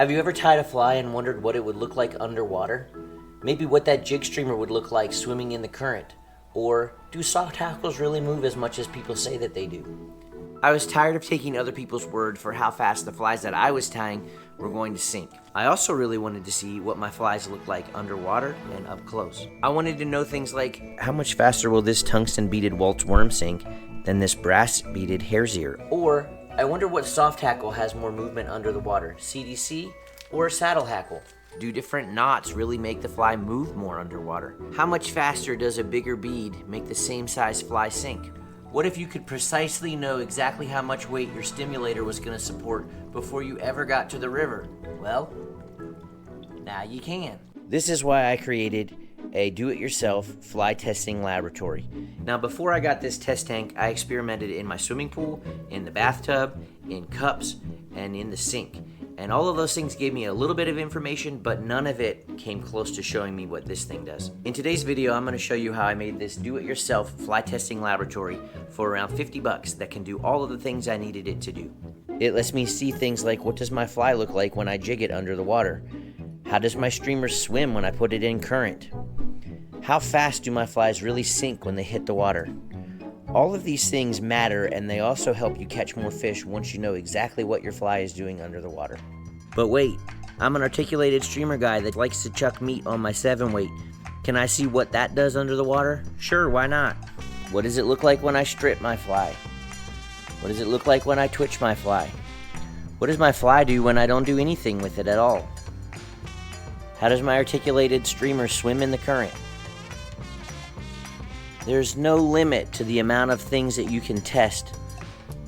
Have you ever tied a fly and wondered what it would look like underwater? Maybe what that jig streamer would look like swimming in the current? Or do soft hackles really move as much as people say that they do? I was tired of taking other people's word for how fast the flies that I was tying were going to sink. I also really wanted to see what my flies look like underwater and up close. I wanted to know things like, how much faster will this tungsten beaded Waltz worm sink than this brass beaded hare's ear? Or, I wonder what soft hackle has more movement under the water, CDC or a saddle hackle? Do different knots really make the fly move more underwater? How much faster does a bigger bead make the same size fly sink? What if you could precisely know exactly how much weight your stimulator was going to support before you ever got to the river? Well, now you can. This is why I created a do-it-yourself fly testing laboratory. Now, before I got this test tank, I experimented in my swimming pool, in the bathtub, in cups, and in the sink. And all of those things gave me a little bit of information, but none of it came close to showing me what this thing does. In today's video, I'm going to show you how I made this do-it-yourself fly testing laboratory for around 50 bucks that can do all of the things I needed it to do. It lets me see things like, what does my fly look like when I jig it under the water? How does my streamer swim when I put it in current? How fast do my flies really sink when they hit the water? All of these things matter, and they also help you catch more fish once you know exactly what your fly is doing under the water. But wait, I'm an articulated streamer guy that likes to chuck meat on my 7-weight. Can I see what that does under the water? Sure, why not? What does it look like when I strip my fly? What does it look like when I twitch my fly? What does my fly do when I don't do anything with it at all? How does my articulated streamer swim in the current? There's no limit to the amount of things that you can test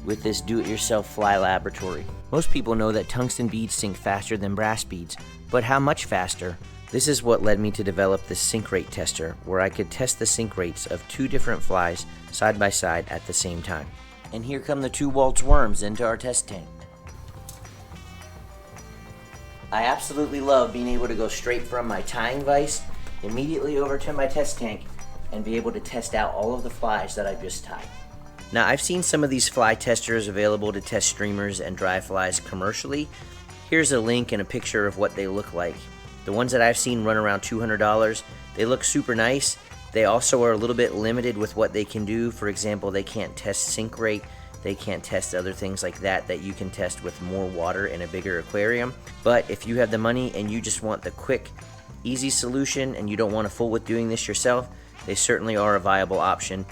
with this do-it-yourself fly laboratory. Most people know that tungsten beads sink faster than brass beads, but how much faster? This is what led me to develop the sink rate tester, where I could test the sink rates of 2 different flies side by side at the same time. And here come the 2 Waltz worms into our test tank. I absolutely love being able to go straight from my tying vise immediately over to my test tank and be able to test out all of the flies that I've just tied. Now, I've seen some of these fly testers available to test streamers and dry flies commercially. Here's a link and a picture of what they look like. The ones that I've seen run around $200. They look super nice. They also are a little bit limited with what they can do. For example, they can't test sink rate. They can't test other things like that you can test with more water in a bigger aquarium. But if you have the money and you just want the quick, easy solution and you don't want to fool with doing this yourself, they certainly are a viable option.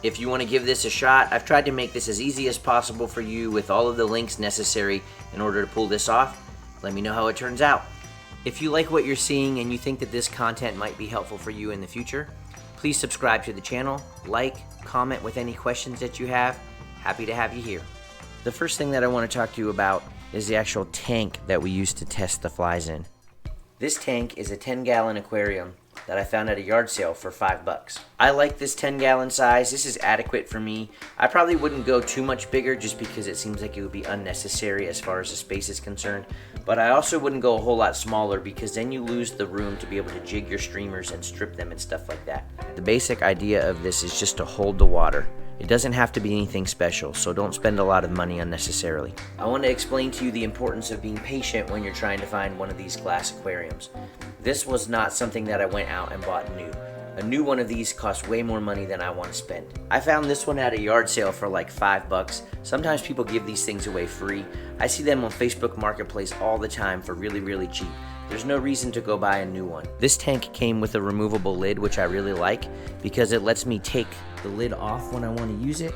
If you want to give this a shot, I've tried to make this as easy as possible for you with all of the links necessary in order to pull this off. Let me know how it turns out. If you like what you're seeing and you think that this content might be helpful for you in the future, please subscribe to the channel, like, comment with any questions that you have. Happy to have you here. The first thing that I want to talk to you about is the actual tank that we use to test the flies in. This tank is a 10-gallon aquarium that I found at a yard sale for $5. I like this 10-gallon size. This is adequate for me. I probably wouldn't go too much bigger just because it seems like it would be unnecessary as far as the space is concerned. But I also wouldn't go a whole lot smaller because then you lose the room to be able to jig your streamers and strip them and stuff like that. The basic idea of this is just to hold the water. It doesn't have to be anything special, so don't spend a lot of money unnecessarily. I want to explain to you the importance of being patient when you're trying to find one of these glass aquariums. This was not something that I went out and bought new. A new one of these costs way more money than I want to spend. I found this one at a yard sale for like $5. Sometimes people give these things away free. I see them on Facebook Marketplace all the time for really, really cheap. There's no reason to go buy a new one. This tank came with a removable lid, which I really like because it lets me take the lid off when I want to use it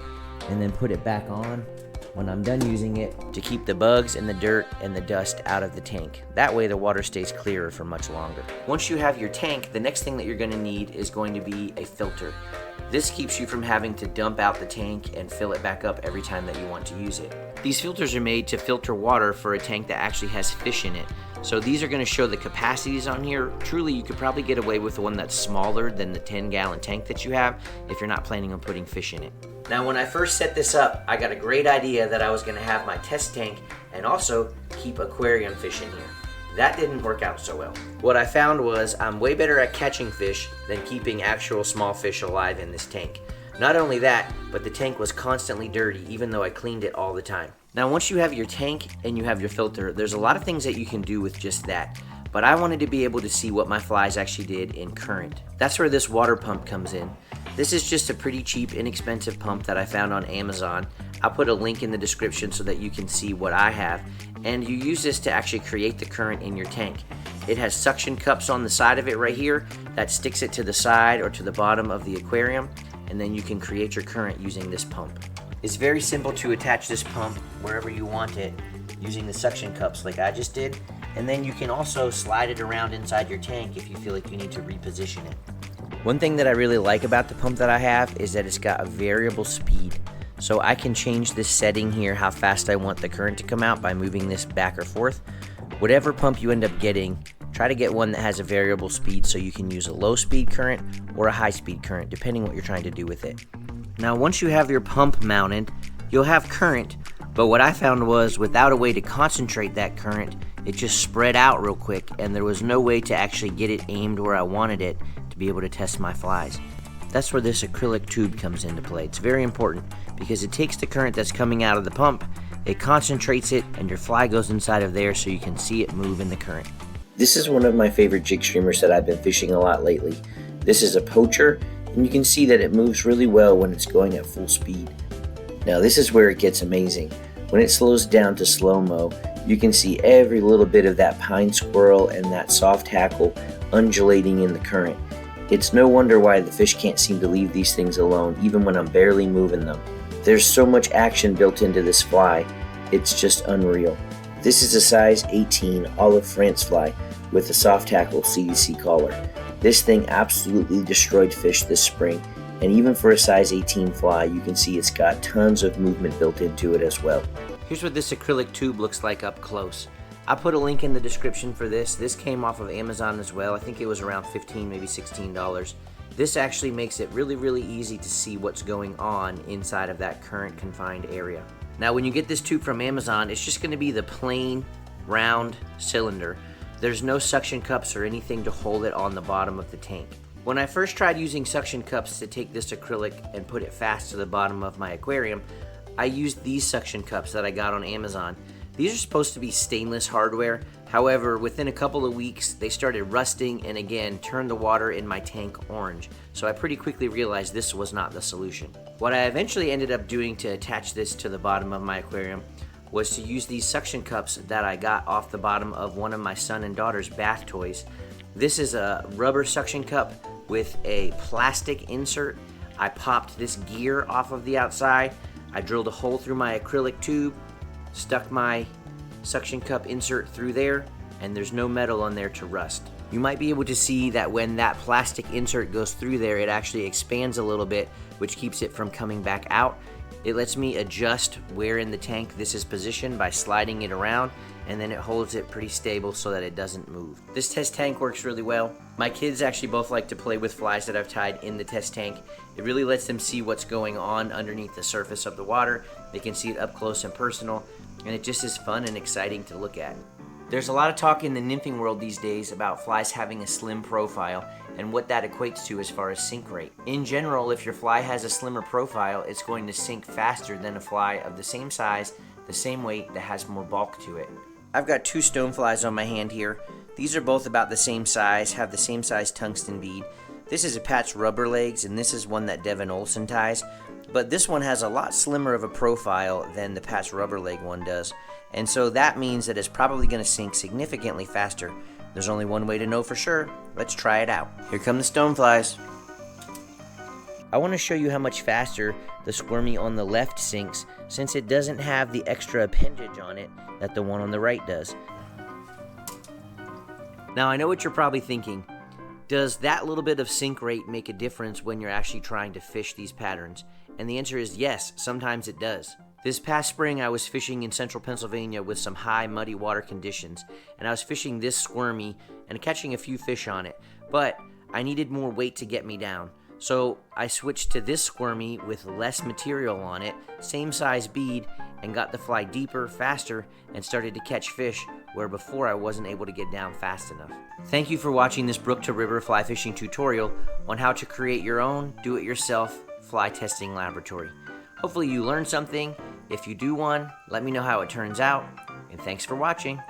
and then put it back on when I'm done using it to keep the bugs and the dirt and the dust out of the tank. That way the water stays clearer for much longer. Once you have your tank, the next thing that you're going to need is going to be a filter. This keeps you from having to dump out the tank and fill it back up every time that you want to use it. These filters are made to filter water for a tank that actually has fish in it. So these are going to show the capacities on here. Truly, you could probably get away with one that's smaller than the 10-gallon tank that you have if you're not planning on putting fish in it. Now, when I first set this up, I got a great idea that I was going to have my test tank and also keep aquarium fish in here. That didn't work out so well. What I found was I'm way better at catching fish than keeping actual small fish alive in this tank. Not only that, but the tank was constantly dirty even though I cleaned it all the time. Now once you have your tank and you have your filter, there's a lot of things that you can do with just that. But I wanted to be able to see what my flies actually did in current. That's where this water pump comes in. This is just a pretty cheap, inexpensive pump that I found on Amazon. I'll put a link in the description so that you can see what I have. And you use this to actually create the current in your tank. It has suction cups on the side of it right here that sticks it to the side or to the bottom of the aquarium, and then you can create your current using this pump. It's very simple to attach this pump wherever you want it using the suction cups like I just did, and then you can also slide it around inside your tank if you feel like you need to reposition it. One thing that I really like about the pump that I have is that it's got a variable speed. So I can change this setting here, how fast I want the current to come out by moving this back or forth. Whatever pump you end up getting, try to get one that has a variable speed so you can use a low speed current or a high speed current depending what you're trying to do with it. Now once you have your pump mounted, you'll have current, but what I found was without a way to concentrate that current, it just spread out real quick and there was no way to actually get it aimed where I wanted it to be able to test my flies. That's where this acrylic tube comes into play. It's very important because it takes the current that's coming out of the pump, it concentrates it, and your fly goes inside of there so you can see it move in the current. This is one of my favorite jig streamers that I've been fishing a lot lately. This is a poacher, and you can see that it moves really well when it's going at full speed. Now this is where it gets amazing. When it slows down to slow-mo, you can see every little bit of that pine squirrel and that soft hackle undulating in the current. It's no wonder why the fish can't seem to leave these things alone, even when I'm barely moving them. There's so much action built into this fly, it's just unreal. This is a size 18 olive France fly with a soft hackle CDC collar. This thing absolutely destroyed fish this spring, and even for a size 18 fly, you can see it's got tons of movement built into it as well. Here's what this acrylic tube looks like up close. I put a link in the description for this. This came off of Amazon as well. I think it was around $15, maybe $16. This actually makes it really easy to see what's going on inside of that current confined area. Now when you get this tube from Amazon, it's just going to be the plain round cylinder. There's no suction cups or anything to hold it on the bottom of the tank. When I first tried using suction cups to take this acrylic and put it fast to the bottom of my aquarium, I used these suction cups that I got on Amazon. These are supposed to be stainless hardware. However, within a couple of weeks, they started rusting and again turned the water in my tank orange. So I pretty quickly realized this was not the solution. What I eventually ended up doing to attach this to the bottom of my aquarium was to use these suction cups that I got off the bottom of one of my son and daughter's bath toys. This is a rubber suction cup with a plastic insert. I popped this gear off of the outside. I drilled a hole through my acrylic tube, stuck my suction cup insert through there, and there's no metal on there to rust. You might be able to see that when that plastic insert goes through there, it actually expands a little bit, which keeps it from coming back out. It lets me adjust where in the tank this is positioned by sliding it around, and then it holds it pretty stable so that it doesn't move. This test tank works really well. My kids actually both like to play with flies that I've tied in the test tank. It really lets them see what's going on underneath the surface of the water. They can see it up close and personal, and it just is fun and exciting to look at. There's a lot of talk in the nymphing world these days about flies having a slim profile and what that equates to as far as sink rate. In general, if your fly has a slimmer profile, it's going to sink faster than a fly of the same size, the same weight, that has more bulk to it. I've got two stoneflies on my hand here. These are both about the same size, have the same size tungsten bead. This is a Pat's Rubber Legs, and this is one that Devin Olson ties. But this one has a lot slimmer of a profile than the Pat's Rubber Leg one does. And so that means that it's probably going to sink significantly faster. There's only one way to know for sure. Let's try it out. Here come the stoneflies. I want to show you how much faster the squirmy on the left sinks, since it doesn't have the extra appendage on it that the one on the right does. Now I know what you're probably thinking. Does that little bit of sink rate make a difference when you're actually trying to fish these patterns? And the answer is yes, sometimes it does. This past spring I was fishing in central Pennsylvania with some high muddy water conditions, and I was fishing this squirmy and catching a few fish on it, but I needed more weight to get me down. So I switched to this squirmy with less material on it, same size bead, and got the fly deeper, faster, and started to catch fish where before I wasn't able to get down fast enough. Thank you for watching this brook to river fly fishing tutorial on how to create your own do-it-yourself fly testing laboratory. Hopefully you learned something If you do one, let me know how it turns out, and thanks for watching.